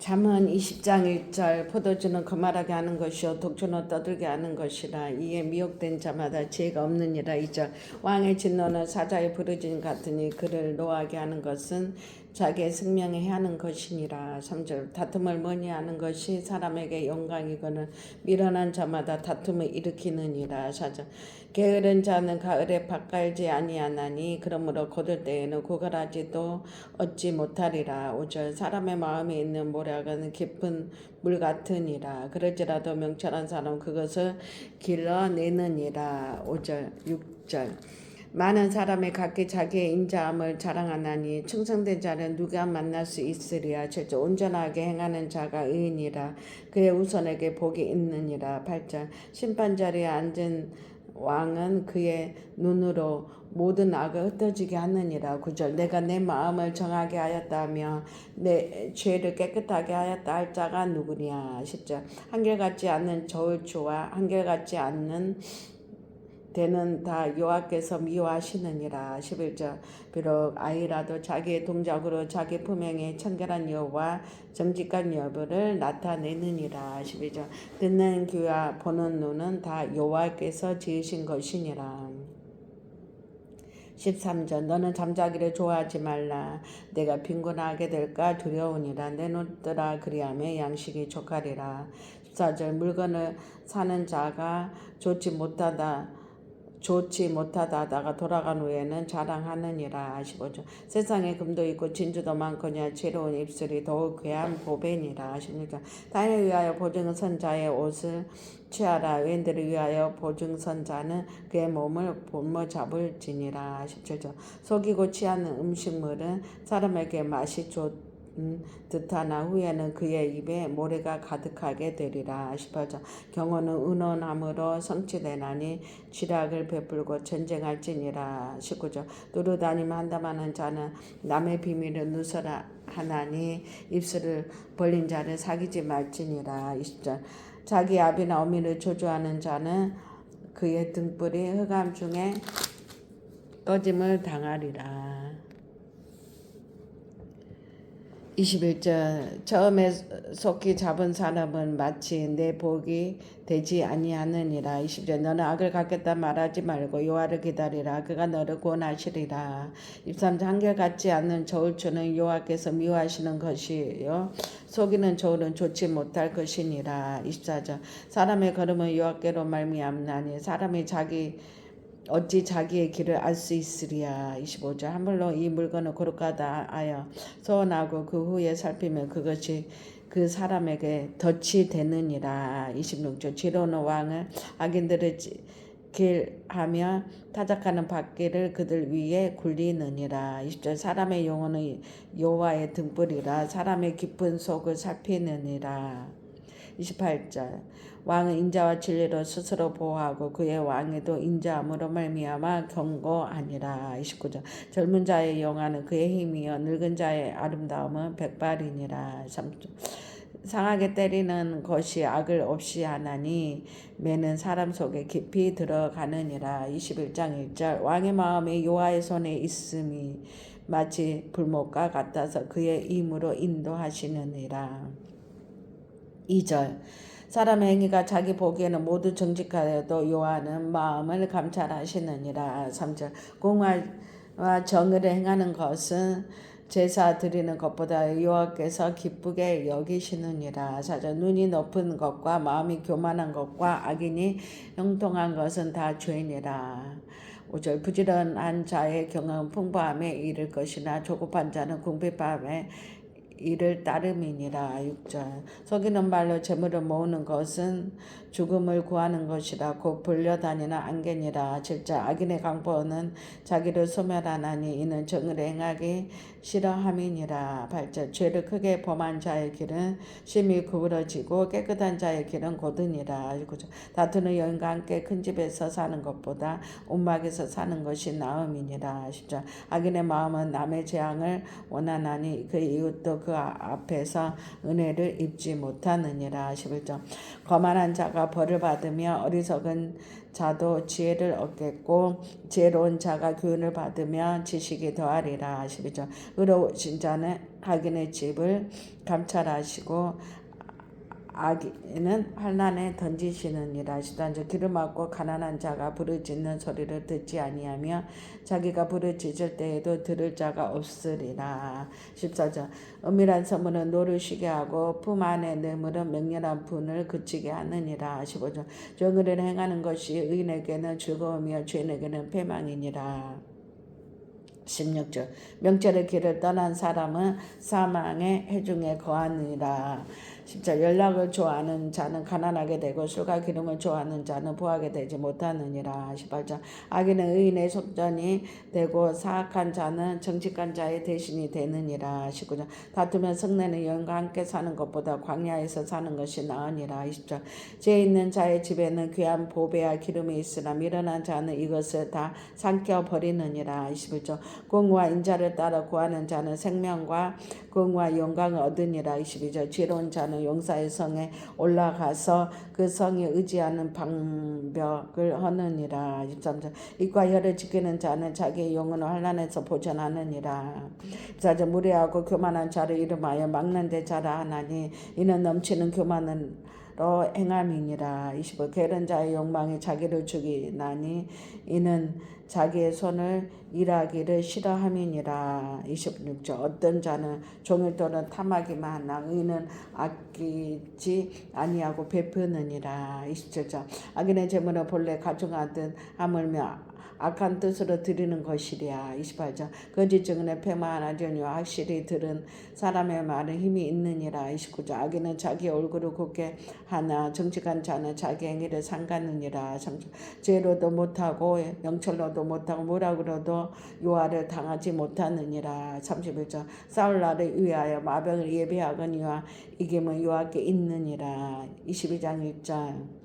잠언 20장 1절 포도주는 거말하게 하는 것이요 독주는 떠들게 하는 것이라 이에 미혹된 자마다 지혜가 없느니라. 2절 왕의 진노는 사자의 부르짖음 같으니 그를 노하게 하는 것은 자기의 생명에 해하는 것이니라. 3절 다툼을 머니하는 것이 사람에게 영광이거늘 미련한 자마다 다툼을 일으키느니라. 4절 게으른 자는 가을에 밭갈지 아니하나니 그러므로 거둘 때에는 구걸하지도 얻지 못하리라. 5절 사람의 마음에 있는 모략은 깊은 물 같으니라. 그럴지라도 명철한 사람은 그것을 길러내느니라. 5절 6절 많은 사람이 각기 자기의 인자함을 자랑하나니 충성된 자는 누가 만날 수 있으리야. 7절 온전하게 행하는 자가 의인이라 그의 후손에게 복이 있느니라. 8절 심판자리에 앉은 왕은 그의 눈으로 모든 악을 흩어지게 하느니라. 9절 내가 내 마음을 정하게 하였다며 내 죄를 깨끗하게 하였다 할 자가 누구냐. 10절 한결같지 않는 저울추와 한결같지 않는 대는 다 여호와께서 미워하시느니라. 11절 비록 아이라도 자기의 동작으로 자기 품행에 청결한 여호와 정직한 여부를 나타내느니라. 12절 듣는 귀와 보는 눈은 다 여호와께서 지으신 것이니라. 13절 너는 잠자기를 좋아하지 말라. 내가 빈곤하게 될까 두려우니라. 내놓더라 그리하면 양식이 족하리라. 14절 물건을 사는 자가 좋지 못하다 하다가 돌아간 후에는 자랑하느니라. 15절 세상에 금도 있고 진주도 많거니와 지혜로운 입술이 더욱 귀한 보배니라. 16절 타인을 위하여 보증선 자의 옷을 취하라. 외인들을 위하여 보증선 자는 그의 몸을 볼모 잡을지니라. 17절 속이고 취하는 음식물은 사람에게 맛이 듯하나 후에는 그의 입에 모래가 가득하게 되리라. 18절 경호는 은원함으로 성취되나니 쥐락을 베풀고 전쟁할지니라. 19절 두루다니며 한담하는 자는 남의 비밀을 누설하나니 입술을 벌린 자를 사귀지 말지니라. 20절 자기 아비나 어미를 조조하는 자는 그의 등불이 흑암 중에 꺼짐을 당하리라. 21절 처음에 속히 잡은 사람은 마치 내 복이 되지 아니하느니라. 20절 너는 악을 갚겠다 말하지 말고 여호와를 기다리라. 그가 너를 구원하시리라. 23절 한결같지 않는 저울추는 여호와께서 미워하시는 것이요 속이는 저울은 좋지 못할 것이니라. 24절 사람의 걸음은 여호와께로 말미암나니 사람이 어찌 자기의 길을 알 수 있으리야. 25절 한물로 이 물건을 거룩하다 하여 소원하고 그 후에 살피면 그것이 그 사람에게 덫이 되느니라. 26절 지혜로운 왕을 악인들을 길하며 타작하는 밭길을 그들 위에 굴리느니라. 20절 사람의 영혼은 여호와의 등불이라 사람의 깊은 속을 살피느니라. 28절 왕은 인자와 진리로 스스로 보호하고 그의 왕에도 인자함으로 말미암아 경고하니라. 29절 젊은 자의 영화는 그의 힘이요 늙은 자의 아름다움은 백발이니라. 30절 상하게 때리는 것이 악을 없이 하나니 매는 사람 속에 깊이 들어가느니라. 21장 1절 왕의 마음이 여호와의 손에 있음이 마치 불목과 같아서 그의 힘으로 인도하시느니라. 2절 사람의 행위가 자기 보기에는 모두 정직하여도 여호와는 마음을 감찰하시느니라. 3절 공의와 정의를 행하는 것은 제사 드리는 것보다 여호와께서 기쁘게 여기시느니라. 4절 눈이 높은 것과 마음이 교만한 것과 악인이 형통한 것은 다 죄니라. 5절 부지런한 자의 경험은 풍부함에 이를 것이나 조급한 자는 궁핍함에 이를 따름이니라. 6절 속이는 말로 재물을 모으는 것은 죽음을 구하는 것이라 곧 불려다니는 안개니라. 7절 악인의 강포는 자기를 소멸하나니 이는 정의를 행하기 싫어함이니라. 8절 죄를 크게 범한 자의 길은 심히 구부러지고 깨끗한 자의 길은 곧으니라. 9절 다투는 여인과 함께 큰 집에서 사는 것보다 움막에서 사는 것이 나음이니라. 10절 악인의 마음은 남의 재앙을 원하나니 그 이웃도 그 앞에서 은혜를 입지 못하느니라. 11절 거만한 자가 벌을 받으며 어리석은 자도 지혜를 얻겠고 지혜로운 자가 교훈을 받으며 지식이 더하리라. 12절 의로우신 자는 악인의 집을 감찰하시고 악인은 환난에 던지시느니라. 13절 기름 막고 가난한 자가 부르짖는 소리를 듣지 아니하며 자기가 부르짖을 때에도 들을 자가 없으리라. 14절 은밀한 소문은 노를 쉬게 하고 품 안의 뇌물은 맹렬한 분을 그치게 하느니라. 15절 정의를 행하는 것이 의인에게는 즐거움이요 죄인에게는 패망이니라. 16절 명철의 길을 떠난 사람은 사망의 해중에 거하느니라. 10절 연락을 좋아하는 자는 가난하게 되고 술과 기름을 좋아하는 자는 부하게 되지 못하느니라. 18절 악인은 의인의 속전이 되고 사악한 자는 정직한 자의 대신이 되느니라. 19절 다투면 성내는 여인과 함께 사는 것보다 광야에서 사는 것이 나으니라. 20절 죄 있는 자의 집에는 귀한 보배와 기름이 있으나 미련한 자는 이것을 다 삼켜 버리느니라. 21절 공의와 인자를 따라 구하는 자는 생명과 공의와 영광을 얻으니라. 22절 지혜로운 자는 용사의 성에 올라가서 그 성에 의지하는 방벽을 허느니라. 23절 입과 혀를 지키는 자는 자기의 영혼을 환난에서 보전하느니라. 24절 무례하고 교만한 자를 이름하여 막는 데 자라 하나니 이는 넘치는 교만으로 행함이니라. 25 게으른 자의 욕망이 자기를 죽이나니 이는 자기의 손을 일하기를 싫어함이니라. 26절 어떤 자는 종일 또는 탐하기만 하나 의인은 아끼지 아니하고 베푸느니라. 27절 악인의 재물은 본래 가중하듯 하물며 악한 뜻으로 드리는 것이랴. 28절 거짓 증언에 패망하려니와 확실히 들은 사람의 말은 힘이 있느니라. 29절 악인은 자기 얼굴을 굽게 하나 정직한 자는 자기 행위를 삼가느니라. 30절 죄로도 못하고 명철로도 못하고 뭐라고라도 요하를 당하지 못하느니라. 31절 싸울 날을 위하여 마병을 예비하거니와 이김은 요하께 있느니라. 22장 1절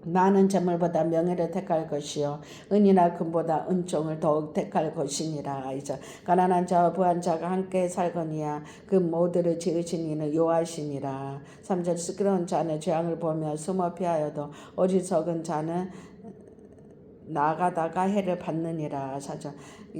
나는 재물보다 명예를 택할 것이요 은이나 금보다 은총을 더욱 택할 것이니라. 이제 가난한 자와 부한 자가 함께 살거니와 그 모두를 지으신 이는 여호와시니라. 3절 시끄러운 자는 재앙을 보며 숨어 피하여도 어리석은 자는 나가다가 해를 받느니라. 4절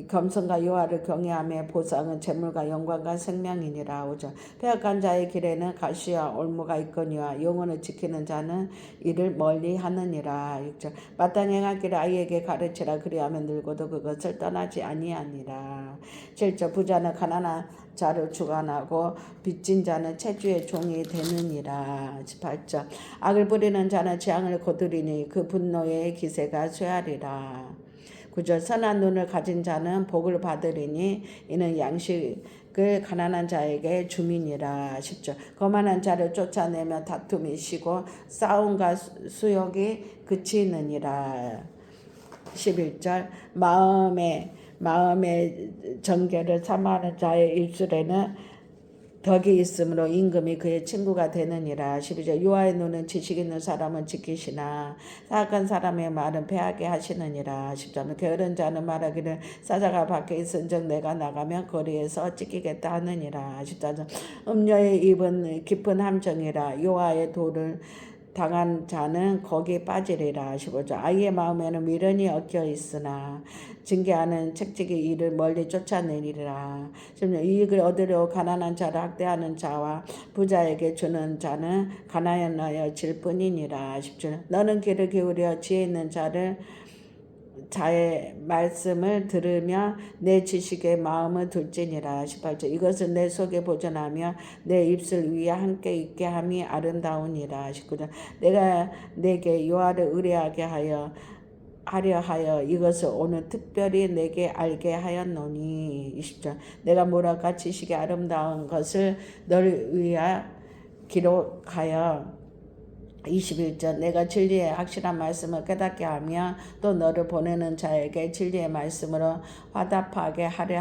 겸손과 여호와를 경외하며 보상은 재물과 영광과 생명이니라. 5절 패악한 자의 길에는 가시와 올무가 있거니와 영혼을 지키는 자는 이를 멀리 하느니라. 6절 마땅히 행할 길을 아이에게 가르치라 그리하면 늙어도 그것을 떠나지 아니하니라. 7절 부자는 가난한 자를 주관하고 빚진 자는 체주의 종이 되느니라. 8절 악을 부리는 자는 재앙을 거두리니 그 분노의 기세가 쇠하리라. 9절 선한 눈을 가진 자는 복을 받으리니 이는 양식을 가난한 자에게 주민이라. 10절 거만한 자를 쫓아내며 다툼이 쉬고 싸움과 수욕이 그치느니라. 11절 마음의 정결을 삼하는 자의 입술에는 덕이 있으므로 임금이 그의 친구가 되느니라. 12절 여호와의 눈은 지식 있는 사람은 지키시나 사악한 사람의 말은 패하게 하시느니라. 13절 게으른 자는 말하기를 사자가 밖에 있은즉 내가 나가면 거리에서 찢기겠다 하느니라. 14절 음녀의 입은 깊은 함정이라 여호와의 도를 당한 자는 거기에 빠지리라. 15절 아이의 마음에는 미련이 얽혀 있으나 징계하는 책찍이 이를 멀리 쫓아내리라. 16절 이익을 얻으려 가난한 자를 학대하는 자와 부자에게 주는 자는 가난하여 질 뿐이니라. 17절 너는 귀를 기울여 지혜 있는 자의 말씀을 들으며 내 지식의 마음을 둘지니라. 18절 이것은 내 속에 보존하며 내 입술 위에 함께 있게 함이 아름다우니라. 19절 내가 내게 여호와를 의뢰하게 하려 하여 이것을 오늘 특별히 내게 알게 하였노니. 20절 내가 모라가 지식이 아름다운 것을 너를 위하여 기록하여 21절 내가 진리의 확실한 말씀을 깨닫게 하며 또 너를 보내는 자에게 진리의 말씀으로 화답하게 하려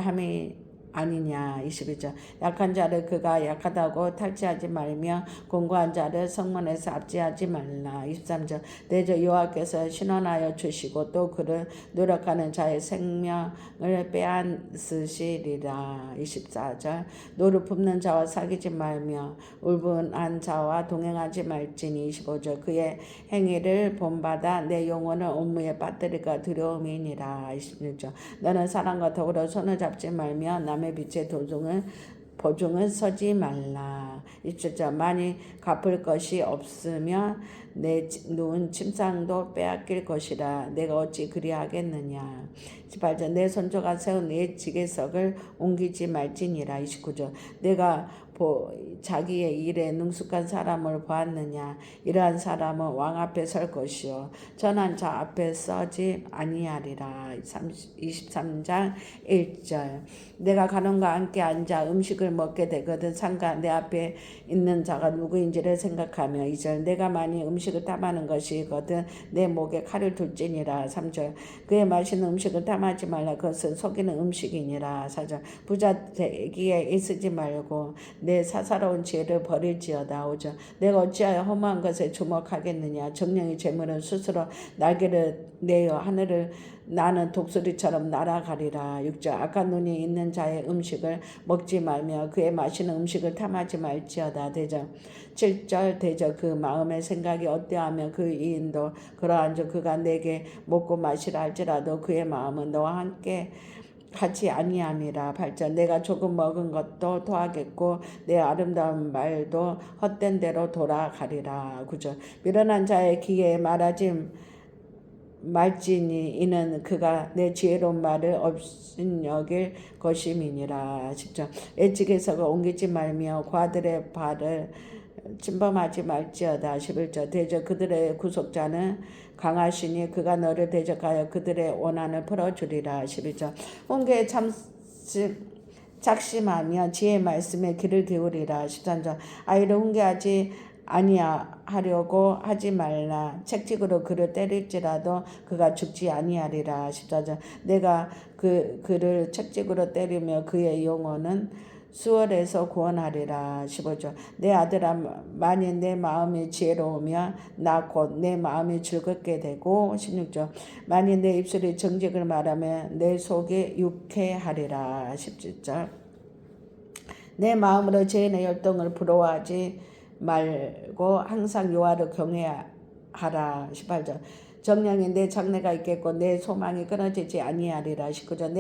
아니냐. 21절. 약한 자를 그가 약하다고 탈취하지 말며 공고한 자를 성문에서 압제하지 말라. 23절. 대저 여호와께서 신원하여 주시고 또 그를 노력하는 자의 생명을 빼앗으시리라. 24절. 노를 품는 자와 사귀지 말며 울분한 자와 동행하지 말지니. 25절. 그의 행위를 본받아 내 영혼을 온무에 빠뜨리가 두려움이니라. 26절. 너는 사람과 더불어 손을 잡지 말며 남의 빛에 보증을 서지 말라. 27절. 만일 갚을 것이 없으면 내 누운 침상도 빼앗길 것이라. 내가 어찌 그리하겠느냐. 18절. 내 손조가 세운 내 지게석을 옮기지 말지니라. 29절. 내가 자기의 일에 능숙한 사람을 보았느냐. 이러한 사람은 왕 앞에 설 것이요 전한 자 앞에 서지 아니하리라. 23장 1절. 내가 간원과 함께 앉아 음식을 먹게 되거든 상가 내 앞에 있는 자가 누구인지를 생각하며. 2절. 내가 많이 음식을 탐하는 것이거든 내 목에 칼을 둘지니라. 3절. 그의 맛있는 음식을 탐하지 말라. 그것은 속이는 음식이니라. 4절. 부자 되기에 애쓰지 말고 내 사사로운 지혜를 버릴지어다. 5절. 내가 어찌하여 허무한 것에 주목하겠느냐. 정령의 재물은 스스로 날개를 내어 하늘을 나는 독수리처럼 날아가리라. 6절. 악한 눈이 있는 자의 음식을 먹지 말며 그의 마시는 음식을 탐하지 말지어다. 대저. 7절. 대저. 그 마음의 생각이 어떠하며 그 이인도 그러한즉 그가 내게 먹고 마시라 할지라도 그의 마음은 너와 함께 하지 아니함이라. 8절. 내가 조금 먹은 것도 토하겠고 내 아름다운 말도 헛된 대로 돌아가리라. 9절. 미련한 자의 귀에 말하지 말지니 이는 그가 내 지혜로운 말을 업신여길 것임이니라. 10절. 애찍에서가 옮기지 말며 과들의 발을 침범하지 말지어다. 11절. 대저. 그들의 구속자는 강하시니 그가 너를 대적하여 그들의 원한을 풀어주리라. 11절. 훈계에 작심하며 지혜의 말씀에 귀를 기울이라. 13절. 아이를 훈계하지 아니하려고 하지 말라. 책찍으로 그를 때릴지라도 그가 죽지 아니하리라. 14절. 내가 그를 책찍으로 때리며 그의 영혼은 수월에서 구원하리라. 15절. 내 아들아 만일 내 마음이 지혜로우며 나 곧 내 마음이 즐겁게 되고. 16절. 만일 내 입술이 정직을 말하면 내 속이 유쾌하리라. 17절. 내 마음으로 죄인의 열동을 부러워하지 말고 항상 여호와를 경외하라. 18절. 정령이 내 장래가 있겠고 내 소망이 끊어지지 아니하리라. 19절.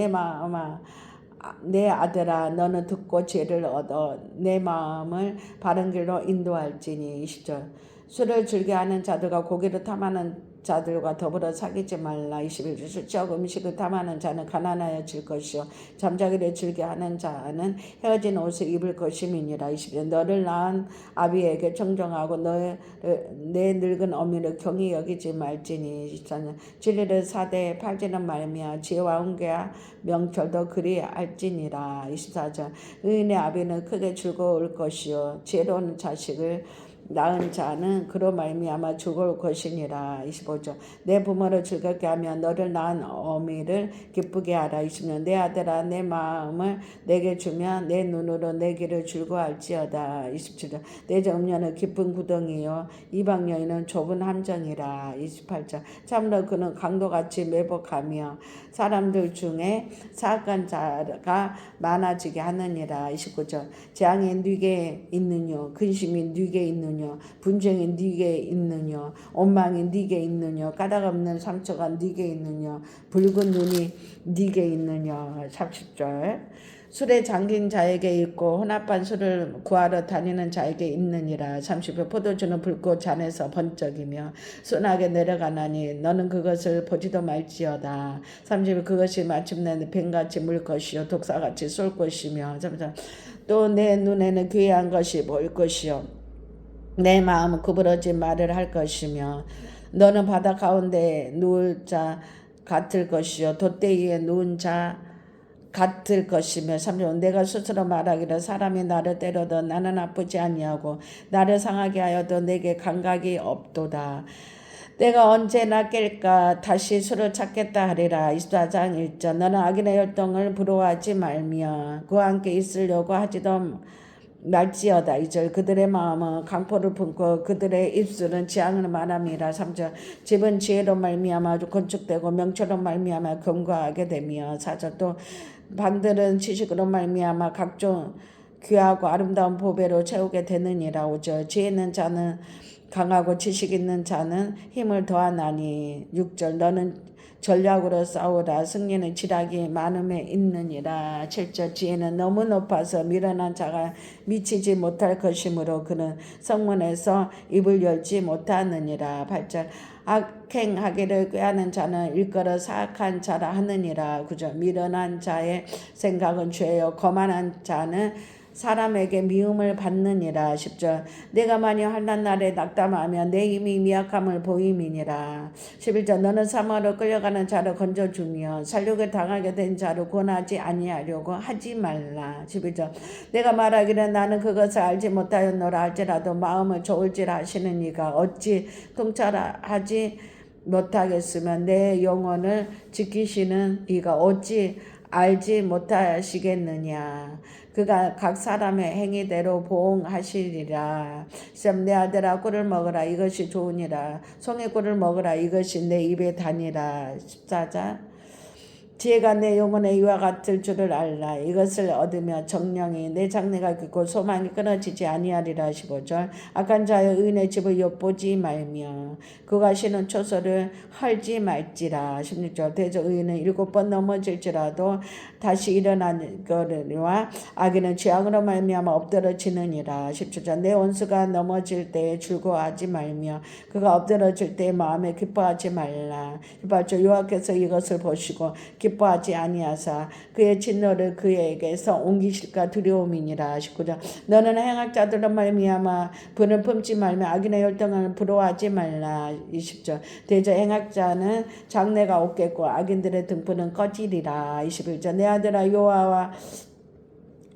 내 아들아 너는 듣고 지혜를 얻어 내 마음을 바른 길로 인도할지니. 20절. 술을 즐겨하는 자들과 고기를 탐하는 자들과 더불어 사귀지 말라. 21절. 술 취하고 음식을 탐하는 자는 가난하여질 것이요 잠자기를 즐겨하는 자는 헤어진 옷을 입을 것임이니라. 22절. 너를 낳은 아비에게 청정하고 내 늙은 어미를 경히 여기지 말지니. 24절. 진리를 사대에 팔지는 말며 지혜와 훈계와 명철도 그리할지니라. 24절. 의인의 아비는 크게 즐거울 것이요 지혜로운 자식을 낳은 자는 그로 말미암아 즐거울 것이니라. 25절. 내 부모를 즐겁게 하며 너를 낳은 어미를 기쁘게 하라. 26절. 내 아들아 내 마음을 내게 주며 내 눈으로 내 길을 즐거워할지어다. 27절. 내 음녀는 깊은 구덩이요 이방 여인은 좁은 함정이라. 28절. 참으로 그는 강도같이 매복하며 사람들 중에 사악한 자가 많아지게 하느니라. 29절. 재앙이 네게 있느뇨 근심이 네게 있느뇨 분쟁이 네게 있느뇨 원망이 네게 있느뇨 까닭없는 상처가 네게 있느뇨 붉은 눈이 네게 있느뇨. 30절. 술에 잠긴 자에게 있고 혼합한 술을 구하러 다니는 자에게 있느니라. 30절. 포도주는 붉고 잔에서 번쩍이며 순하게 내려가나니 너는 그것을 보지도 말지어다. 30절. 그것이 마침내 뱀같이 물 것이요 독사같이 쏠 것이며. 30절. 또 내 눈에는 귀한 것이 보일 것이요 내 마음은 구부러진 말을 할 것이며 너는 바다 가운데 누울 자 같을 것이요 돛대 위에 누운 자 같을 것이며. 30절. 내가 스스로 말하기를 사람이 나를 때려도 나는 아프지 아니하고 나를 상하게 하여도 내게 감각이 없도다. 내가 언제나 깰까 다시 수를 찾겠다 하리라. 24장 1절. 너는 악인의 혈통을 부러워하지 말며 그와 함께 있으려고 하지도 말지어다. 2절. 그들의 마음은 강포를 품고 그들의 입술은 지향을 말함이라. 3절. 집은 지혜로 말미암아 건축되고 명철로 말미암아 견고하게 되며. 4절. 또 방들은 지식으로 말미암아 각종 귀하고 아름다운 보배로 채우게 되느니라. 5절. 지혜 있는 자는 강하고 지식 있는 자는 힘을 더하나니. 6절. 너는 전략으로 싸우라. 승리는 지략이 많음에 있느니라. 7절. 지혜는 너무 높아서 미련한 자가 미치지 못할 것이므로 그는 성문에서 입을 열지 못하느니라. 8절. 악행하기를 꾀하는 자는 일컬어 사악한 자라 하느니라. 9절. 미련한 자의 생각은 죄요 거만한 자는 사람에게 미움을 받느니라. 10절. 내가 만일 환난 날에 낙담하면 내 힘이 미약함을 보임이니라. 11절. 너는 사망으로 끌려가는 자를 건져주며 살육을 당하게 된 자를 권하지 아니하려고 하지 말라. 11절. 내가 말하기를 나는 그것을 알지 못하였노라 할지라도 마음을 저울질 하시는 이가 어찌 통찰하지 못하겠으면 내 영혼을 지키시는 이가 어찌 알지 못하시겠느냐. 그가 각 사람의 행위대로 보응하시리라. 내 아들아 꿀을 먹으라 이것이 좋으니라. 송이 꿀을 먹으라 이것이 내 입에 다니라. 14절. 지혜가 내 영혼의 이와 같을 줄을 알라. 이것을 얻으며 정령이 내 장래가 깊고 소망이 끊어지지 아니하리라. 15절. 악한 자의 의인의 집을 엿보지 말며 그가 쉬는 초소를 헐지 말지라. 16절. 대저 의인은 7번 넘어질지라도 다시 일어나거니와 악인은 죄악으로 말미암아 엎드러지느니라. 17절. 내 원수가 넘어질 때에 즐거워하지 말며 그가 엎드러질 때에 마음에 기뻐하지 말라. 18절. 여호와께서 이것을 보시고 기뻐하지 아니하사 그의 진노를 그에게서 옮기실까 두려움이니라. 19절. 너는 행악자들로 말미암아 분을 품지 말며 악인의 혈통을 부러워하지 말라. 20절. 대저 행악자는 장래가 없겠고 악인들의 등불은 꺼지리라. 21절. 내 아들아 여호와와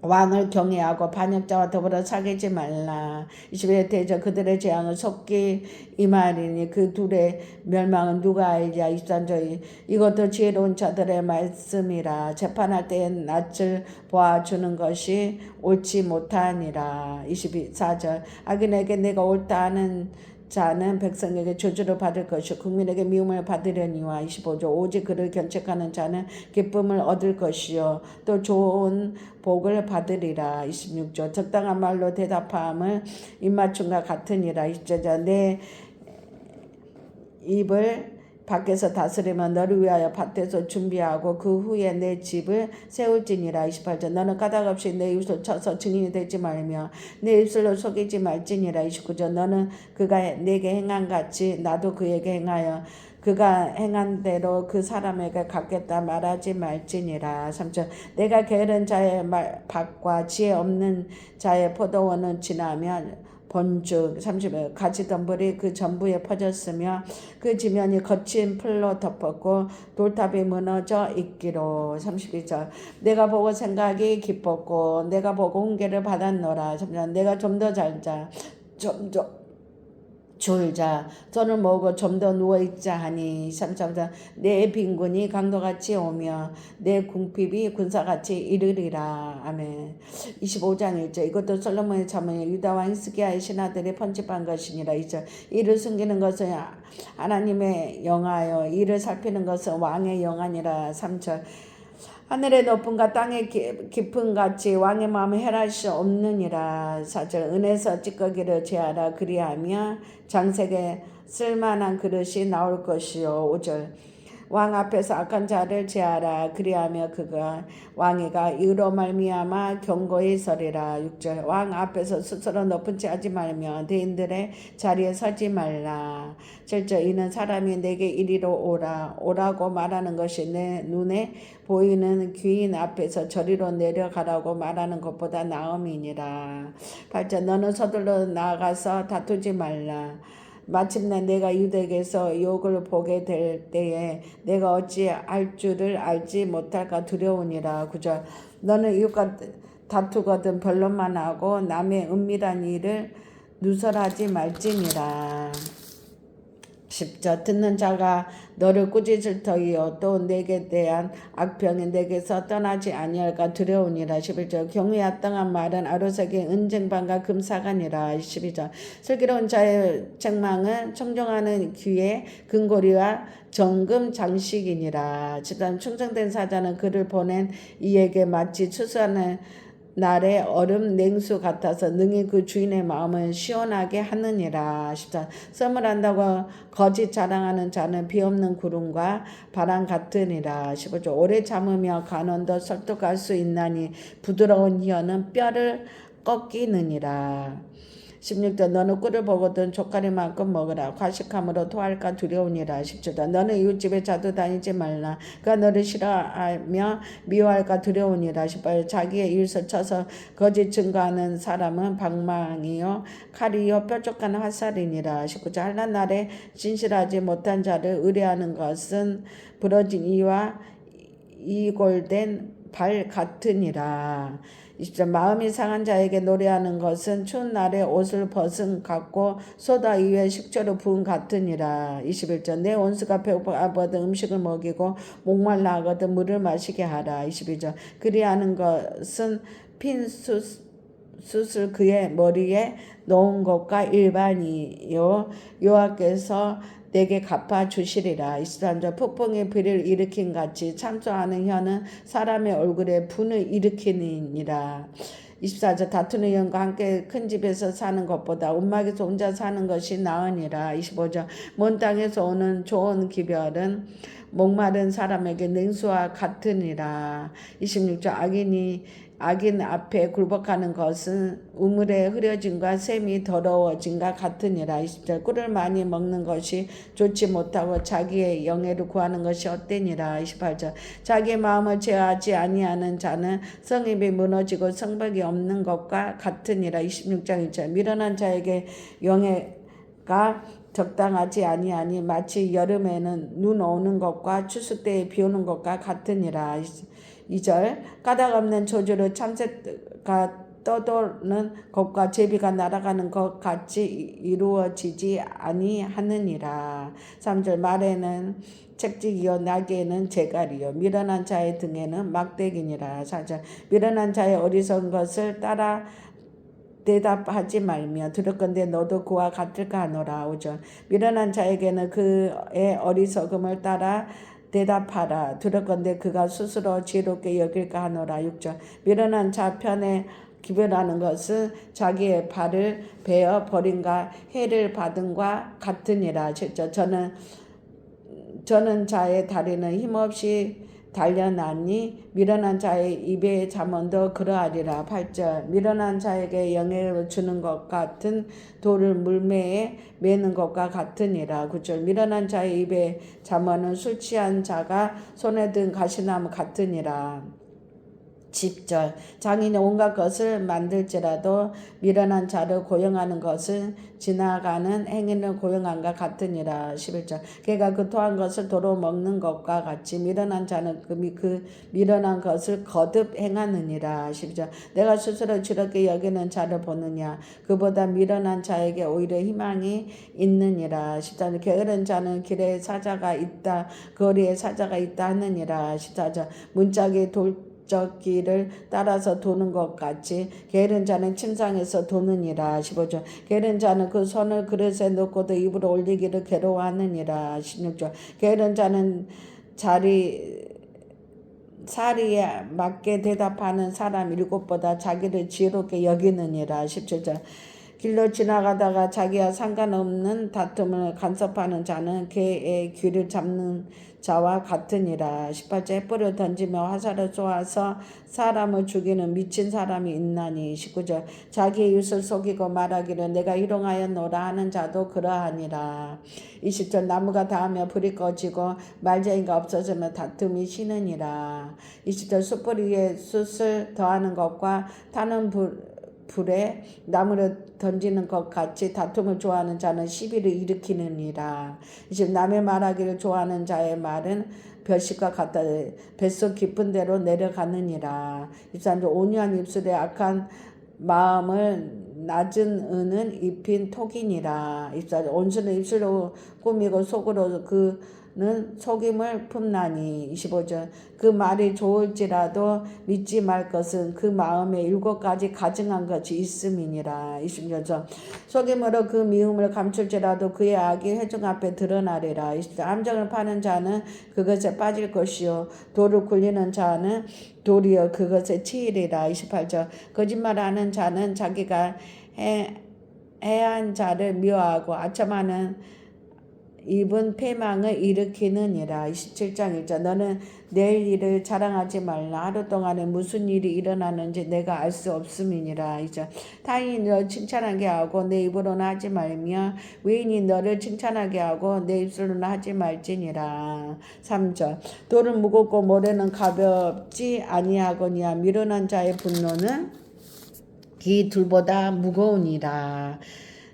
왕을 경외하고 반역자와 더불어 사귀지 말라. 21절. 대저 그들의 재앙을 속히 임하리니 그 둘의 멸망은 누가 알랴. 23절. 이것도 지혜로운 자들의 말씀이라. 재판할 때엔 낯을 보아주는 것이 옳지 못하니라. 24절. 악인에게 내가 옳다 하는 자는 백성에게 저주를 받을 것이요 국민에게 미움을 받으려니와. 25절. 오직 그를 견책하는 자는 기쁨을 얻을 것이요 또 좋은 복을 받으리라. 26절. 적당한 말로 대답함을 입맞춤과 같으니라. 27절. 내 입을 밖에서 다스리면 너를 위하여 밭에서 준비하고 그 후에 내 집을 세울지니라. 28절. 너는 까닭없이 내 입을 쳐서 증인이 되지 말며 내 입술로 속이지 말지니라. 29절. 너는 그가 내게 행한 같이 나도 그에게 행하여 그가 행한 대로 그 사람에게 갚겠다 말하지 말지니라. 3절. 내가 게으른 자의 밭과 지혜 없는 자의 포도원은 지나면 본즉 30일 가지덤불이 그 전부에 퍼졌으며 그 지면이 거친 풀로 덮었고 돌탑이 무너져 있기로. 32절. 내가 보고 생각이 기뻤고 내가 보고 훈계를 받았노라. 33절. 내가 좀 더 잘자 좀 더 졸자 손을 모으고 좀 더 누워있자 하니. 33절. 내 빈군이 강도같이 오며 내 궁핍이 군사같이 이르리라. 아멘. 25장 1절. 이것도 솔로몬의 자문이요 유다와 히스기야의 신하들이 편집한 것이니라. 2절. 이를 숨기는 것은 하나님의 영하여 이를 살피는 것은 왕의 영하니라. 3절. 하늘의 높음과 땅의 깊음 같이 왕의 마음을 헤아릴 수 없느니라. 4절. 은에서 찌꺼기를 제하라 그리하며 장색에 쓸만한 그릇이 나올 것이요. 5절. 왕 앞에서 악한 자를 제하라 그리하며 그가 왕이가 이로 말미암아 견고히 서리라. 6절. 왕 앞에서 스스로 높은 채 하지 말며 대인들의 자리에 서지 말라. 7절. 이는 사람이 내게 이리로 오라고 말하는 것이 내 눈에 보이는 귀인 앞에서 저리로 내려가라고 말하는 것보다 나음이니라. 8절. 너는 서둘러 나아가서 다투지 말라. 마침내 내가 유대에게서 욕을 보게 될 때에 내가 어찌 할 줄을 알지 못할까 두려우니라. 9절. 너는 이웃과 다투거든 변론만 하고 남의 은밀한 일을 누설하지 말지니라. 10절 듣는 자가 너를 꾸짖을 터이요 또 내게 대한 악평이 내게서 떠나지 아니할까 두려우니라. 11절 경외 합당한 말은 아로새긴 은쟁반과 금사가니라. 12절 슬기로운 자의 책망은 청정하는 귀의 근고리와 정금 장식이니라. 13 충성된 사자는 그를 보낸 이에게 마치 추수하는 날에 얼음 냉수 같아서 능히 그 주인의 마음을 시원하게 하느니라. 14 썸을 한다고 거짓 자랑하는 자는 비없는 구름과 바람 같으니라. 15절 오래 참으며 간언도 설득할 수 있나니 부드러운 혀는 뼈를 꺾이느니라. 16절 너는 꿀을 보거든 족가리만큼 먹으라. 과식함으로 토할까 두려우니라. 17절 너는 이웃집에 자도 다니지 말라. 그가 너를 싫어하며 미워할까 두려우니라. 18절 자기의 이웃을 쳐서 거짓 증거하는 사람은 방망이요 칼이요 뾰족한 화살이니라. 19절 한란 날에 진실하지 못한 자를 의뢰하는 것은 부러진 이와 이골된 발 같으니라. 20절 마음이 상한 자에게 노래하는 것은 추운 날에 옷을 벗은 같고 소다 위에 식초를 부은 같으니라. 21절 내 온수가 배고파거든 음식을 먹이고 목말라 하거든 물을 마시게 하라. 22절 그리하는 것은 핀 숯을 그의 머리에 놓은 것과 일반이요 여호와께서 내게 갚아주시리라. 23절 폭풍의 비를 일으킨 같이 참소하는 혀는 사람의 얼굴에 분을 일으키니라. 24절 다투는 영과 함께 큰 집에서 사는 것보다 움막에서 혼자 사는 것이 나으니라. 25절 먼 땅에서 오는 좋은 기별은 목마른 사람에게 냉수와 같으니라. 26절 악인 앞에 굴복하는 것은 우물에 흐려짐과 샘이 더러워짐과 같으니라. 20절 꿀을 많이 먹는 것이 좋지 못하고 자기의 영예를 구하는 것이 헛되니라. 28절 자기의 마음을 제어하지 아니하는 자는 성입이 무너지고 성벽이 없는 것과 같으니라. 26장 1절 미련한 자에게 영예가 적당하지 아니하니 마치 여름에는 눈 오는 것과 추수 때에 비 오는 것과 같으니라. 2절 까닭 없는 저주로 참새가 떠도는 것과 제비가 날아가는 것 같이 이루어지지 아니하느니라. 3절 말에는 책직이요 날개에는 재갈이요 미련한 자의 등에는 막대기니라. 4절 미련한 자의 어리석은 것을 따라 대답하지 말며 들을건대 너도 그와 같을까 하노라. 5절 미련한 자에게는 그의 어리석음을 따라 대답하라. 들을건대 그가 스스로 지혜롭게 여길까 하노라. 6절 미련한 자 편에 기별하는 것은 자기의 발을 베어 버린과 해를 받은과 같으니라. 7절 저는 자의 다리는 힘없이 달려나니 미련한 자의 입의 잠언도 그러하리라. 8절 미련한 자에게 영예를 주는 것 같은 돌을 물매에 매는 것과 같으니라. 9절 미련한 자의 입의 잠언은 술 취한 자가 손에 든 가시나무 같으니라. 10절 장인이 온갖 것을 만들지라도 미련한 자를 고용하는 것은 지나가는 행인을 고용한과 같으니라. 11절 걔가 그 토한 것을 도로 먹는 것과 같이 미련한 자는 그 미련한 것을 거듭 행하느니라. 12절 내가 스스로 지럽게 여기는 자를 보느냐 그보다 미련한 자에게 오히려 희망이 있느니라. 13절 게으른 자는 길에 사자가 있다 거리에 사자가 있다 하느니라. 14절 문짝이 돌적기를 따라서 도는 것 같이 게으른 자는 침상에서 도느니라. 15절 게으른 자는 그 손을 그릇에 넣고도 입으로 올리기를 괴로워하느니라. 16절 게으른 자는 사리에 맞게 대답하는 사람 7보다 자기를 지혜롭게 여기느니라. 17절 길로 지나가다가 자기와 상관없는 다툼을 간섭하는 자는 개의 귀를 잡는 자와 같으니라. 18절 횃불을 던지며 화살을 쏘아서 사람을 죽이는 미친 사람이 있나니. 19절 자기 이웃을 속이고 말하기를 내가 희롱하였노라 하는 자도 그러하니라. 20절 나무가 닿으며 불이 꺼지고 말쟁이가 없어지며 다툼이 쉬느니라. 20절 숯불 위에 숯을 더하는 것과 타는 불에 나무를 던지는 것 같이 다툼을 좋아하는 자는 시비를 일으키느니라. 이제 남의 말하기를 좋아하는 자의 말은 별식과 같다. 뱃속 깊은 데로 내려가느니라. 23절 온유한 입술에 악한 마음을 낮은 은은 입힌 톡이니라. 온수는 입술로 꾸미고 속으로 그는 속임을 품나니. 25절 그 말이 좋을지라도 믿지 말 것은 그 마음에 7가지 가증한 것이 있음이니라. 26절 속임으로 그 미움을 감출지라도 그의 악이 회중 앞에 드러나리라. 24절 함정을 파는 자는 그것에 빠질 것이요 돌을 굴리는 자는 도리어 그것에 치이리라. 28절 거짓말하는 자는 자기가 해한 자를 미워하고 아첨하는 입은 패망을 일으키느니라. 27장 1절 너는 내일 일을 자랑하지 말라. 하루 동안에 무슨 일이 일어나는지 내가 알 수 없음이니라. 이제 타인이 너를 칭찬하게 하고 내 입으로는 하지 말며 외인이 너를 칭찬하게 하고 내 입술로는 하지 말지니라. 3절 돌은 무겁고 모래는 가볍지 아니하거니와 미련한 자의 분노는 이 둘보다 무거우니라.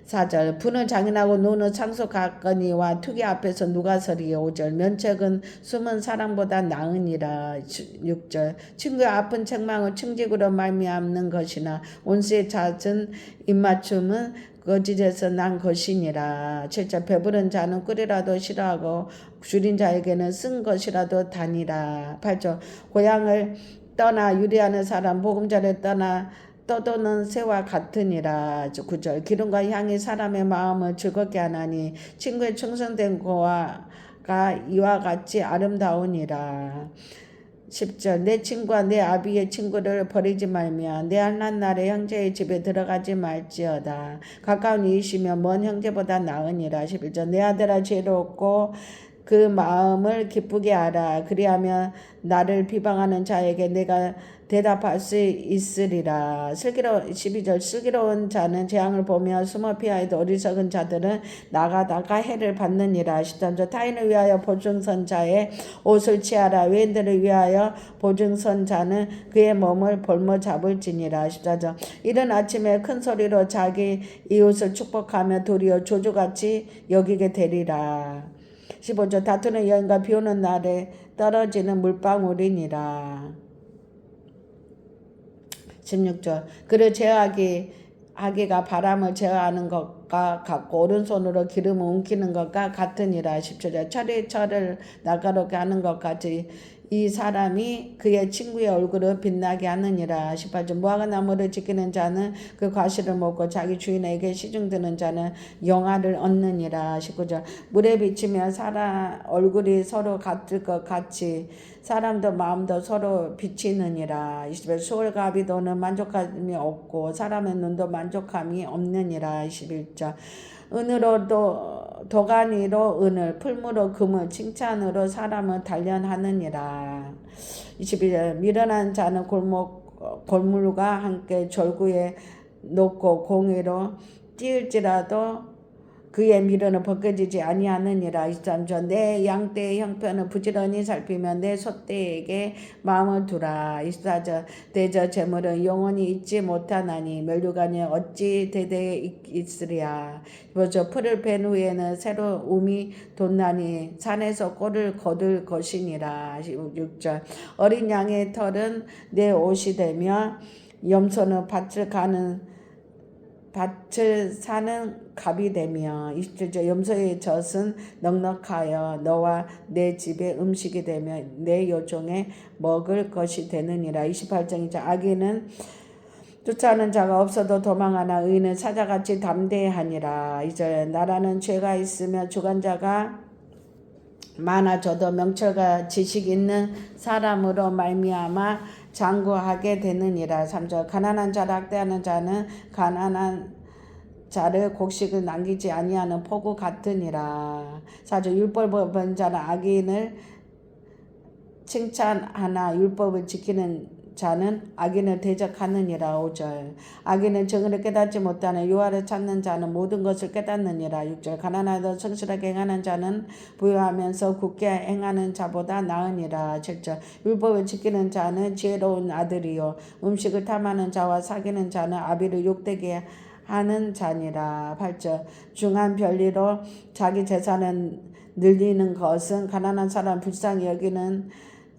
4절 부는 장인하고 노는 상속 같거니와 투기 앞에서 누가 서리요. 5절 면책은 숨은 사랑보다 나으니라. 6절 친구의 아픈 책망은 충직으로 말미암는 것이나 온수의 잦은 입맞춤은 거짓에서 난 것이니라. 7절 배부른 자는 꿀이라도 싫어하고 줄인 자에게는 쓴 것이라도 다니라. 8절 고향을 떠나 유리하는 사람 보금자리를 떠나 떠도는 새와 같으니라. 9절 기름과 향이 사람의 마음을 즐겁게 하나니 친구의 충성된 고가 이와 같이 아름다우니라. 10절 내 친구와 내 아비의 친구를 버리지 말며 내 한낱 날에 형제의 집에 들어가지 말지어다. 가까운 이웃이며 먼 형제보다 나으니라. 11절 내 아들아 지혜롭고 그 마음을 기쁘게 하라. 그리하면 나를 비방하는 자에게 내가 대답할 수 있으리라. 12절 슬기로운 자는 재앙을 보며 숨어 피하여도 어리석은 자들은 나가다가 해를 받느니라. 13절 타인을 위하여 보증선자의 옷을 취하라. 외인들을 위하여 보증선자는 그의 몸을 볼모 잡을지니라. 14절 이른 아침에 큰 소리로 자기 이웃을 축복하며 도리어 조주같이 여기게 되리라. 15절 다투는 여인과 비오는 날에 떨어지는 물방울이니라. 16절 그를 제어하기가 바람을 제어하는 것과 같고 오른손으로 기름을 옮기는 것과 같으니라. 17절 철을 날카롭게 하는 것 같이 이 사람이 그의 친구의 얼굴을 빛나게 하느니라. 18절 무화과 나무를 지키는 자는 그 과실을 먹고 자기 주인에게 시중드는 자는 영화를 얻느니라. 19절 물에 비치면 사람 얼굴이 서로 같을 것 같이 사람도 마음도 서로 비치느니라. 20절 수월가비도는 만족함이 없고 사람의 눈도 만족함이 없느니라. 21절 은으로도 도가니로 은을 풀무로 금을 칭찬으로 사람을 단련하느니라. 22절 미련한 자는 골물과 함께 절구에 놓고 공의로 띄울지라도 그의 미련은 벗겨지지 아니하느니라. 23절 내 양떼의 형편을 부지런히 살피며 내 소떼에게 마음을 두라. 24절 대저 재물은 영원히 잊지 못하나니 멸류관이 어찌 대대에 있으랴. 25절 풀을 벤 후에는 새로 움이 돋나니 산에서 꼴을 거둘 것이니라. 26절 어린 양의 털은 내 옷이 되며 염소는 밭을 사는 갑이 되며 27절 염소의 젖은 넉넉하여 너와 내 집의 음식이 되며 내 요종에 먹을 것이 되느니라. 28절 악인은 쫓아오는 자가 없어도 도망하나 의인은 사자같이 담대하니라. 이제 나라는 죄가 있으며 주관자가 많아져도 명철과 지식 있는 사람으로 말미암아 장구하게 되느니라. 3절 가난한 자를 학대하는 자는 가난한 자를 곡식을 남기지 아니하는 포구 같으니라. 4절 율법을 범한 자는 악인을 칭찬하나 율법을 지키는 자는 악인을 대적하느니라. 5절 악인은 정의를 깨닫지 못하는 요하를 찾는 자는 모든 것을 깨닫느니라. 6절 가난하도 성실하게 행하는 자는 부유하면서 굳게 행하는 자보다 나으니라. 7절 율법을 지키는 자는 지혜로운 아들이요 음식을 탐하는 자와 사귀는 자는 아비를 욕되게 하는 자니라. 8절 중한 별리로 자기 재산을 늘리는 것은 가난한 사람 불쌍히 여기는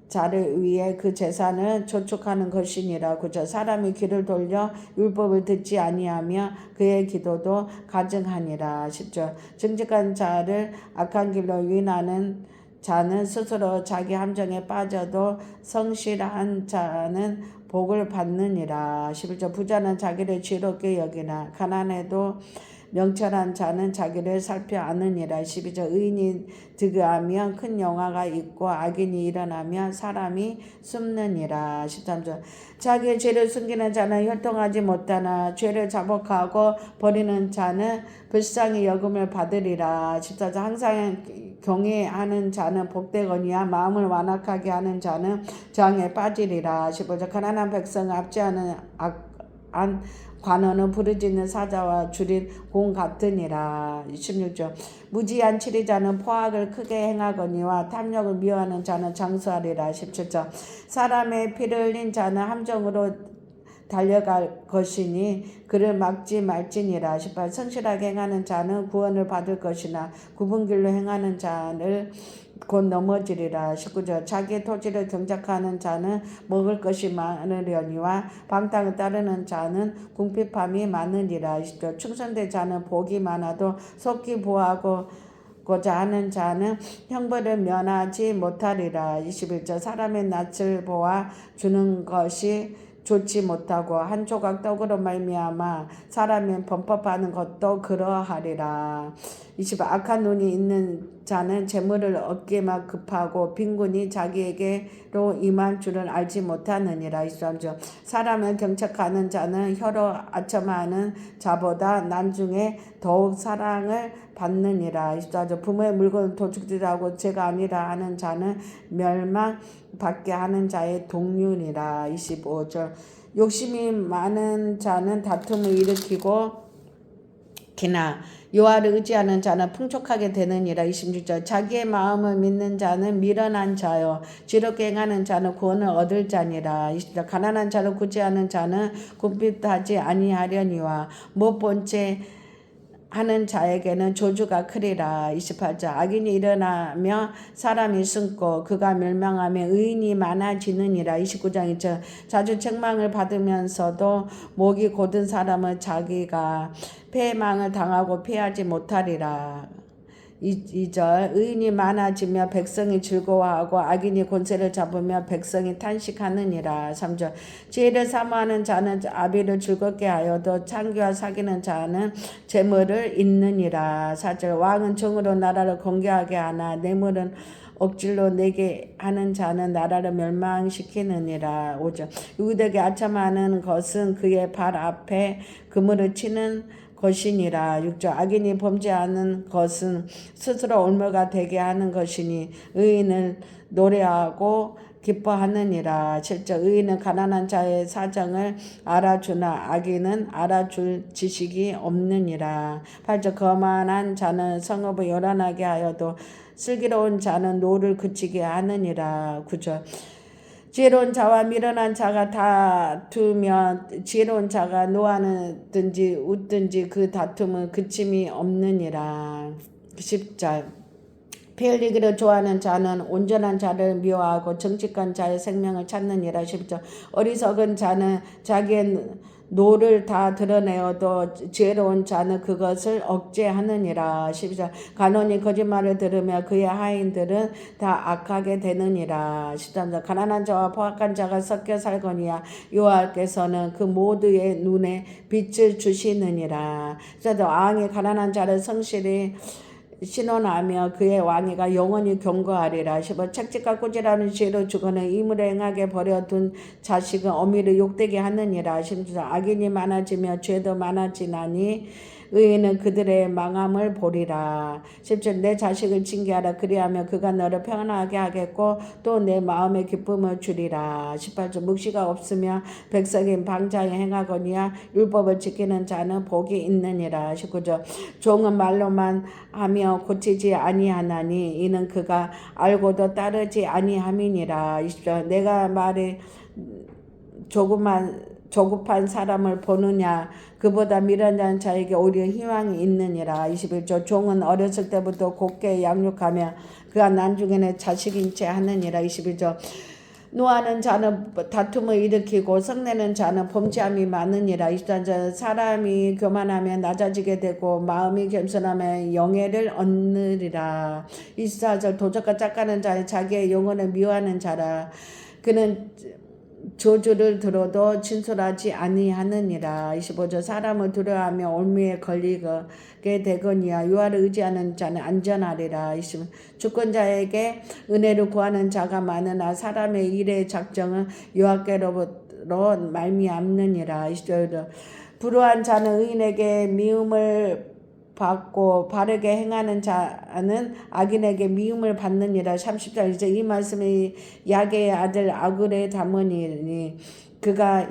자를 위해 그 재산을 저축하는 것이니라. 그저 사람이 귀를 돌려 율법을 듣지 아니하며 그의 기도도 가증하니라. 10절 정직한 자를 악한 길로 유인하는 자는 스스로 자기 함정에 빠져도 성실한 자는 복을 받느니라. 11절 부자는 자기를 지혜롭게 여기나 가난해도 명철한 자는 자기를 살펴 아느니라. 12절 의인이 득하면 큰 영화가 있고 악인이 일어나면 사람이 숨느니라. 13절 자기의 죄를 숨기는 자는 혈통하지 못하나 죄를 자복하고 버리는 자는 불쌍히 여김을 받으리라. 14절 항상 경외하는 자는 복되거니와 마음을 완악하게 하는 자는 저항에 빠지리라. 15절 가난한 백성을 압제하는 악한 관원은 부르짖는 사자와 줄인 공 같으니라. 16절 무지한 치리자는 포악을 크게 행하거니와 탐욕을 미워하는 자는 장수하리라. 17절 사람의 피를 흘린 자는 함정으로 달려갈 것이니 그를 막지 말지니라. 18 성실하게 행하는 자는 구원을 받을 것이나 굽은 길로 행하는 자를 곧 넘어지리라. 19절 자기의 토지를 경작하는 자는 먹을 것이 많으려니와 방탕을 따르는 자는 궁핍함이 많으리라. 20절 충성된 자는 복이 많아도 속기 보호하고자 하는 자는 형벌을 면하지 못하리라. 21절 사람의 낯을 보아 주는 것이 좋지 못하고 한 조각 떡으로 말미암아 사람이 범법하는 것도 그러하리라. 20 악한 눈이 있는 자는 재물을 얻기만 급하고 빈군이 자기에게로 임할 줄을 알지 못하느니라. 23절 사람을 경책하는 자는 혀로 아첨하는 자보다 난중에 더욱 사랑을 받느니라. 24절 부모의 물건을 도둑질하고 죄가 아니라 하는 자는 멸망받게 하는 자의 동률이라. 25절 욕심이 많은 자는 다툼을 일으키고 기나 여호와를 의지하는 자는 풍족하게 되느니라. 26절 자기의 마음을 믿는 자는 미련한 자요 지롭게 행하는 자는 구원을 얻을 자니라. 20절 가난한 자를 구제하는 자는 궁핍하지 아니하려니와 못 본 채 하는 자에게는 조주가 크리라. 28절 악인이 일어나며 사람이 숨고 그가 멸망하며 의인이 많아지느니라. 29장 2절 자주 책망을 받으면서도 목이 곧은 사람은 자기가 패망을 당하고 피하지 못하리라. 2절 의인이 많아지며 백성이 즐거워하고 악인이 권세를 잡으며 백성이 탄식하느니라. 3절 지혜를 사모하는 자는 아비를 즐겁게 하여도 창기와 사귀는 자는 재물을 잇느니라. 4절 왕은 정으로 나라를 건개하게 하나 뇌물은 억질로 내게 하는 자는 나라를 멸망시키느니라. 5절 유대에게 아첨하는 것은 그의 발 앞에 그물을 치는 것이니라. 6절 악인이 범죄하는 것은 스스로 올무가 되게 하는 것이니 의인을 노래하고 기뻐하느니라. 7절 의인은 가난한 자의 사정을 알아주나 악인은 알아줄 지식이 없느니라. 8절 거만한 자는 성읍을 요란하게 하여도 슬기로운 자는 노를 그치게 하느니라. 9절 지혜로운 자와 미련한 자가 다투면 지혜로운 자가 노하든지 웃든지 그 다툼은 그침이 없느니라. 10절 피 흘리기를 좋아하는 자는 온전한 자를 미워하고 정직한 자의 생명을 찾느니라. 10절 어리석은 자는 자기의 노를 다 드러내어도 지혜로운 자는 그것을 억제하느니라. 12절 간원이 거짓말을 들으며 그의 하인들은 다 악하게 되느니라. 13절 가난한 자와 포악한 자가 섞여 살거니와 여호와께서는 그 모두의 눈에 빛을 주시느니라. 14절 왕이 가난한 자를 성실히 신원하며 그의 왕위가 영원히 경고하리라. 15 책찍과 꾸지람은 죄로 주거는 이물을 행하게 버려둔 자식은 어미를 욕되게 하느니라. 16 악인이 많아지며 죄도 많아지나니 의인은 그들의 망함을 보리라. 17 내 자식을 징계하라. 그리하면 그가 너를 평안하게 하겠고 또 내 마음에 기쁨을 주리라. 18절 묵시가 없으며 백성인 방장에 행하거니와 율법을 지키는 자는 복이 있느니라. 19절 종은 말로만 하며 고치지 아니하나니 이는 그가 알고도 따르지 아니함이니라. 20절 내가 말이 조급한 사람을 보느냐 그보다 미련한 자에게 오히려 희망이 있느니라. 21절 종은 어렸을 때부터 곱게 양육하며 그가 나중에는 자식인 채 하느니라. 21절 노하는 자는 다툼을 일으키고 성내는 자는 범죄함이 많으니라. 24절 사람이 교만하면 낮아지게 되고 마음이 겸손하면 영예를 얻느리라. 24절 도적과 짝가는 자의 자기의 영혼을 미워하는 자라. 그는 저주를 들어도 진솔하지 아니하느니라. 25절 사람을 두려워하며 올무에 걸리게 되거니와 여호와를 의지하는 자는 안전하리라. 26절 주권자에게 은혜를 구하는 자가 많으나 사람의 일의 작정은 여호와께로부터 말미암느니라. 27절 불의한 자는 의인에게 미움을 받고 바르게 행하는 자는 악인에게 미움을 받느니라. 30절 이제 이 말씀이 야게의 아들 아굴의 담으니 그가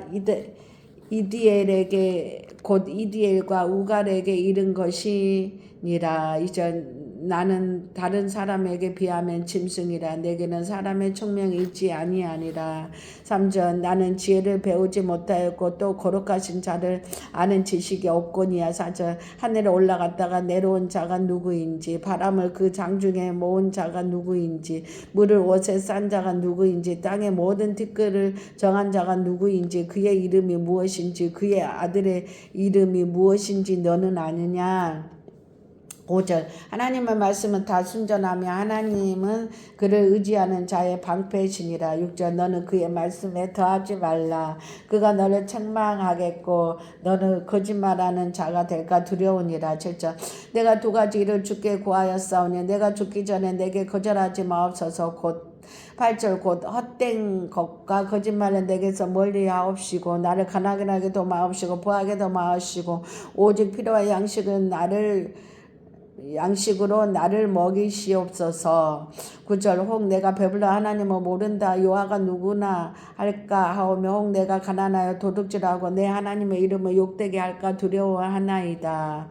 이디엘에게 곧 이디엘과 우갈에게 이른 것이니라. 이제 나는 다른 사람에게 비하면 짐승이라 내게는 사람의 총명이 있지 아니하니라. 3절 나는 지혜를 배우지 못하였고 또 거룩하신 자를 아는 지식이 없거니와. 4절 하늘에 올라갔다가 내려온 자가 누구인지 바람을 그 장중에 모은 자가 누구인지 물을 옷에 싼 자가 누구인지 땅의 모든 티끌을 정한 자가 누구인지 그의 이름이 무엇인지 그의 아들의 이름이 무엇인지 너는 아느냐. 5절 하나님의 말씀은 다 순전하며 하나님은 그를 의지하는 자의 방패시니라. 6절 너는 그의 말씀에 더하지 말라. 그가 너를 책망하겠고 너는 거짓말하는 자가 될까 두려우니라. 7절 내가 두 가지 일을 주께 구하였사오니 내가 죽기 전에 내게 거절하지 마옵소서. 곧 8절 곧 헛된 것과 거짓말은 내게서 멀리하옵시고 나를 가난하게 하게도 마옵시고 부하게도 마옵시고 오직 필요한 양식으로 나를 먹이시옵소서. 9절 혹 내가 배불러 하나님을 모른다 여호와가 누구나 할까 하오며 혹 내가 가난하여 도둑질하고 내 하나님의 이름을 욕되게 할까 두려워하나이다.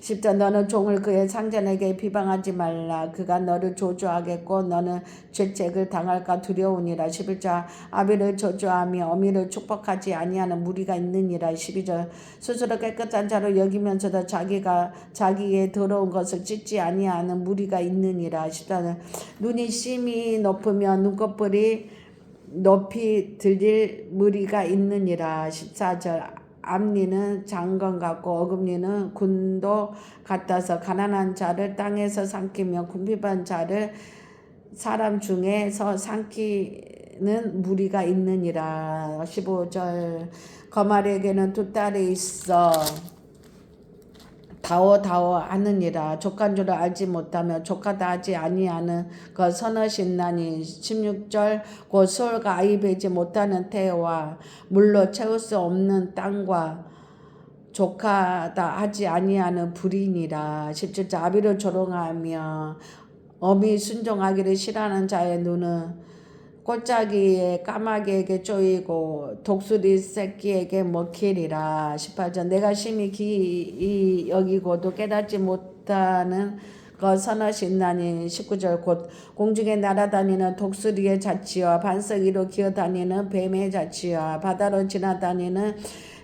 10절 너는 종을 그의 상전에게 비방하지 말라. 그가 너를 저주하겠고 너는 죄책을 당할까 두려우니라. 11절 아비를 저주하며 어미를 축복하지 아니하는 무리가 있느니라. 12절 스스로 깨끗한 자로 여기면서도 자기의 더러운 것을 찢지 아니하는 무리가 있느니라. 14절 눈이 심히 높으면 눈꺼풀이 높이 들릴 무리가 있느니라. 14절 앞니는 장건 같고 어금니는 군도 같아서 가난한 자를 땅에서 삼키며 궁핍한 자를 사람 중에서 삼키는 무리가 있느니라. 15절 거말에게는 두 딸이 있어 다워 하느니라. 족한 줄을 알지 못하며 족하다 하지 아니하는 그 선하신나니. 16절 곧 수월과 아이 베지 못하는 태와 물로 채울 수 없는 땅과 족하다 하지 아니하는 불이니라. 17절 아비를 조롱하며 어미 순종하기를 싫어하는 자의 눈은 꼴짜기에 까마귀에게 쪼이고 독수리 새끼에게 먹히리라. 18절 내가 심히 기이 여기고도 깨닫지 못하는 것 선하신나니. 19절 곧 공중에 날아다니는 독수리의 자치와 반석 위로 기어다니는 뱀의 자치와 바다로 지나다니는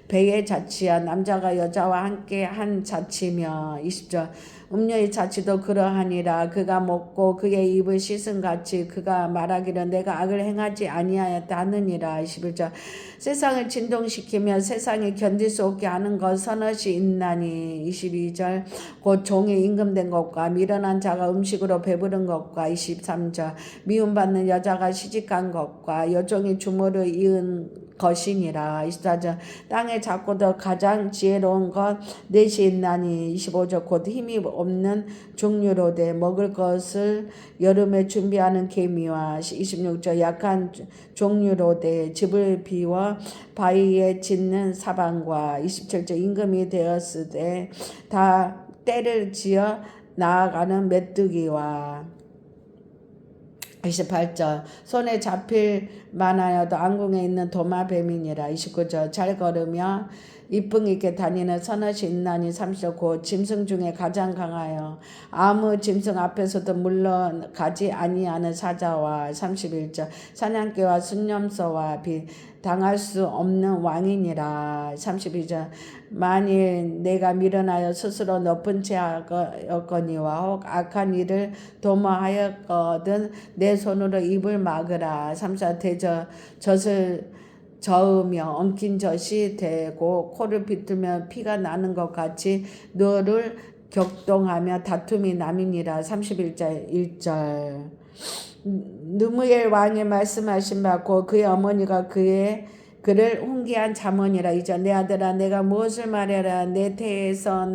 배의 자치야 남자가 여자와 함께 한 자치며. 20절 음녀의 자치도 그러하니라. 그가 먹고 그의 입을 씻은같이 그가 말하기를 내가 악을 행하지 아니하였다 하느니라. 21절 세상을 진동시키며 세상이 견딜 수 없게 하는 것 선엇이 있나니. 22절 곧 종이 임금된 것과 미련한 자가 음식으로 배부른 것과. 23절 미움받는 여자가 시집간 것과 여종이 주모를 이은 것이니라. 24절 땅에 작고도 가장 지혜로운 것 넷이 있나니. 25절 곧 힘이 없는 종류로되 먹을 것을 여름에 준비하는 개미와. 26절 약한 종류로되 집을 비워 바위에 짓는 사방과. 27절 임금이 되었을 때 다 때를 지어 나아가는 메뚜기와. 28절 손에 잡힐 만하여도 안궁에 있는 도마뱀이니라. 29절 잘 걸으며 이쁨 있게 다니는 선엇이 있나니. 30절 곧 짐승 중에 가장 강하여 아무 짐승 앞에서도 물러가지 아니하는 사자와. 31절 사냥개와 순념소와 당할 수 없는 왕이니라. 32절 만일 내가 미련하여 스스로 높은 채하였거니와 혹 악한 일을 도모하였거든 내 손으로 입을 막으라. 34 젖을 저으며 엉킨 젖이 되고 코를 비틀며 피가 나는 것 같이 너를 격동하며 다툼이 남이니라. 31절 1절 느무엘 왕이 말씀하신 바고 그의 어머니가 그를 훈계한 잠언이라. 이제 내 아들아 내가 무엇을 말하라. 내 태에서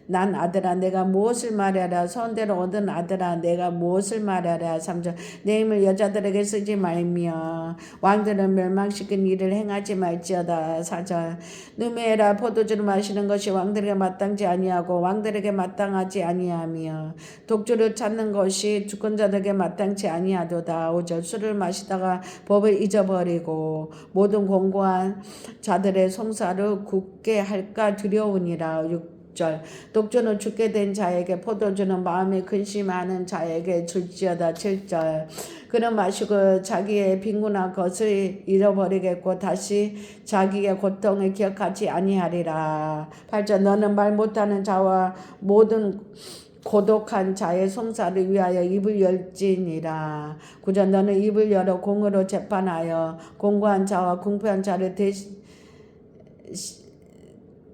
난 아들아 내가 무엇을 말하라. 손대로 얻은 아들아 내가 무엇을 말하라. 3절 내 힘을 여자들에게 쓰지 말며 왕들은 멸망시킨 일을 행하지 말지어다. 4절 느무엘아 포도주를 마시는 것이 왕들에게 마땅지 아니하고 왕들에게 마땅하지 아니하며 독주를 찾는 것이 주권자들에게 마땅치 아니하도다. 5절 술을 마시다가 법을 잊어버리고 모든 공고한 자들의 송사를 굳게 할까 두려우니라. 6절 독주는 죽게 된 자에게 포도주는 마음에 근심하는 자에게 줄지어다. 7절 그는 마시고 자기의 빈곤한 것을 잃어버리겠고 다시 자기의 고통을 기억하지 아니하리라. 8절 너는 말 못하는 자와 모든 고독한 자의 송사를 위하여 입을 열지니라. 9절 너는 입을 열어 공으로 재판하여 공고한 자와 궁표한 자를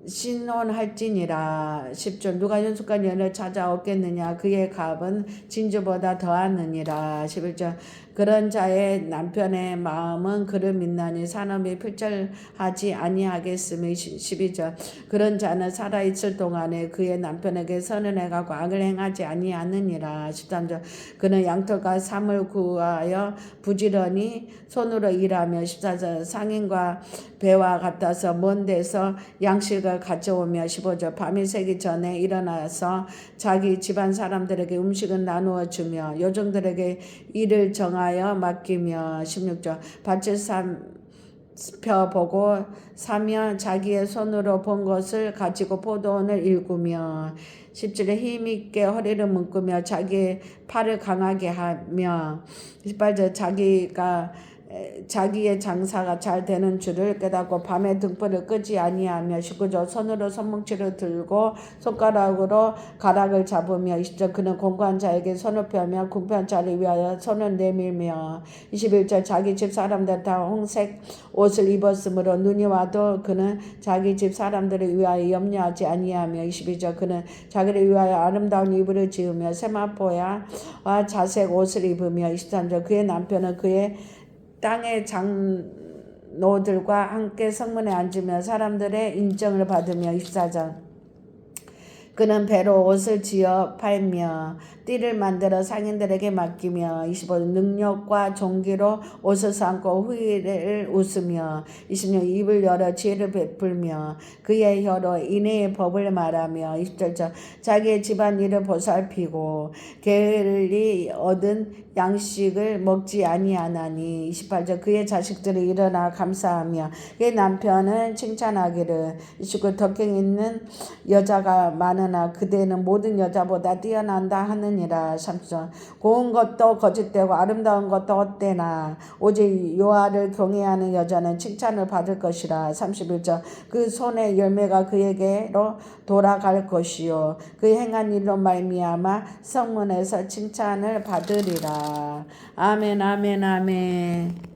신원할지니라. 10절 누가 연속한 연을 찾아 얻겠느냐 그의 값은 진주보다 더하느니라. 11절 그런 자의 남편의 마음은 그를 믿나니 산업이 필절하지 아니하겠으며. 12절 그런 자는 살아있을 동안에 그의 남편에게 선을 행하고 악을 행하지 아니하느니라. 13절 그는 양털과 삶을 구하여 부지런히 손으로 일하며. 14절 상인과 배와 같아서 먼 데서 양식을 가져오며. 15절 밤이 새기 전에 일어나서 자기 집안 사람들에게 음식을 나누어 주며 요정들에게 일을 정하여 맡기며. 16절 밭을 살펴보고 사며 자기의 손으로 본 것을 가지고 포도원을 일구며. 17절에 힘있게 허리를 묶으며 자기의 팔을 강하게 하며. 18절 자기의 장사가 잘 되는 줄을 깨닫고 밤에 등불을 끄지 아니하며. 19절 손으로 손뭉치를 들고 손가락으로 가락을 잡으며. 20절 그는 공고한 자에게 손을 펴며 궁표한 자를 위하여 손을 내밀며. 21절 자기 집 사람들 다 홍색 옷을 입었으므로 눈이 와도 그는 자기 집 사람들을 위하여 염려하지 아니하며. 22절 그는 자기를 위하여 아름다운 이불을 지으며 세마포와 자색 옷을 입으며. 23절 그의 남편은 그의 땅의 장로들과 함께 성문에 앉으며 사람들의 인정을 받으며. 24절 그는 배로 옷을 지어 팔며 띠를 만들어 상인들에게 맡기며. 25 능력과 종기로 옷을 삼고 후일을 웃으며. 26 입을 열어 지혜를 베풀며 그의 혀로 인애의 법을 말하며. 27절 자기의 집안일을 보살피고 게을리 얻은 양식을 먹지 아니하나니. 28절 그의 자식들이 일어나 감사하며 그의 남편은 칭찬하기를 29 덕행 있는 여자가 많으나 그대는 모든 여자보다 뛰어난다 하느니라. 30절 고운 것도 거짓되고 아름다운 것도 헛되나 오직 여호와를 경외하는 여자는 칭찬을 받을 것이라. 31절 그 손의 열매가 그에게로 돌아갈 것이요 그 행한 일로 말미암아 성문에서 칭찬을 받으리라. 아멘 아멘 아멘.